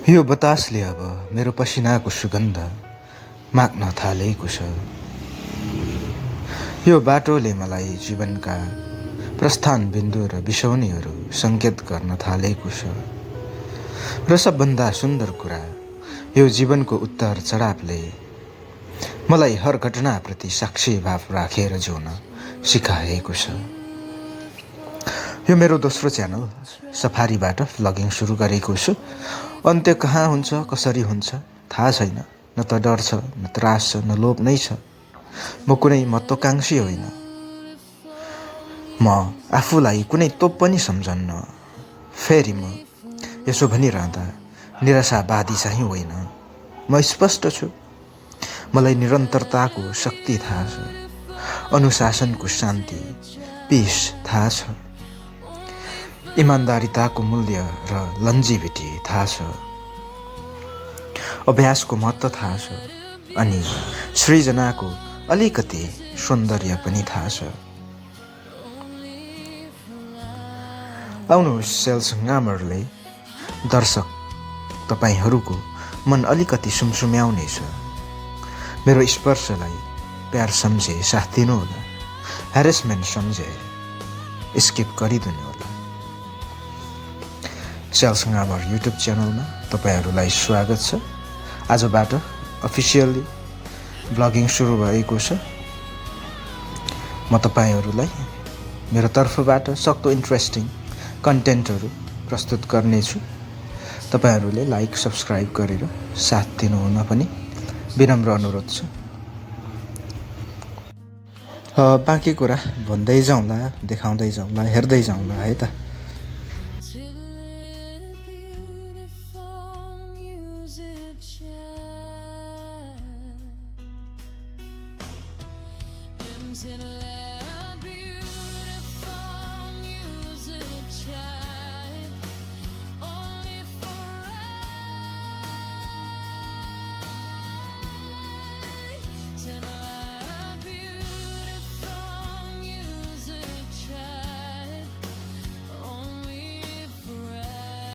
यो बतासले अब मेरो पसिनाको सुगन्ध माग्न थालेको छ। यो बाटोले मलाई जीवनका प्रस्थान बिन्दु र बिसौनीहरू सङ्केत गर्न थालेको छ। र सबभन्दा सुन्दर कुरा, यो जीवनको उतार चढावले मलाई हर घटनाप्रति साक्षी भाव राखेर जिउन सिकाएको छ। यो मेरो दोस्रो च्यानल सफारीबाट भ्लगिङ सुरु गरेको छु। अन्त्य कहाँ हुन्छ, कसरी हुन्छ थाहा छैन। न त डर छ, न त्रास छ, न लोभ नै छ। म कुनै महत्त्वाकाङ्क्षी होइन। म आफूलाई कुनै तोप पनि सम्झन्न। फेरि म यसो भनिरहँदा निराशावादी चाहिँ होइन। म स्पष्ट छु। मलाई निरन्तरताको शक्ति थाहा छ, अनुशासनको शान्ति, पिस थाहा छ, इमान्दारिताको मूल्य र लन्जिभिटी थाहा छ, अभ्यासको महत्त्व थाहा छ, अनि सृजनाको अलिकति सौन्दर्य पनि थाहा छ। आउनुहोस् सेल्सङ्गामरले दर्शक तपाईँहरूको मन अलिकति सुमसुम्याउनेछ। मेरो स्पर्शलाई प्यार सम्झे साथ दिनुहोला, ह्यारेसमेन्ट सम्झे स्किप गरिदिनु होला। सेल्सङ्गामर युट्युब च्यानलमा तपाईँहरूलाई स्वागत छ। आजबाट अफिसियल्ली ब्लगिङ सुरु भएको छ। म तपाईँहरूलाई मेरो तर्फबाट सक्दो इन्ट्रेस्टिङ कन्टेन्टहरू प्रस्तुत गर्नेछु। तपाईँहरूले लाइक सब्सक्राइब गरेर साथ दिनुहुन पनि विनम्र अनुरोध छ। बाँकी कुरा भन्दै जाउँला, देखाउँदै जाउँला, हेर्दै जाउँला है त। into the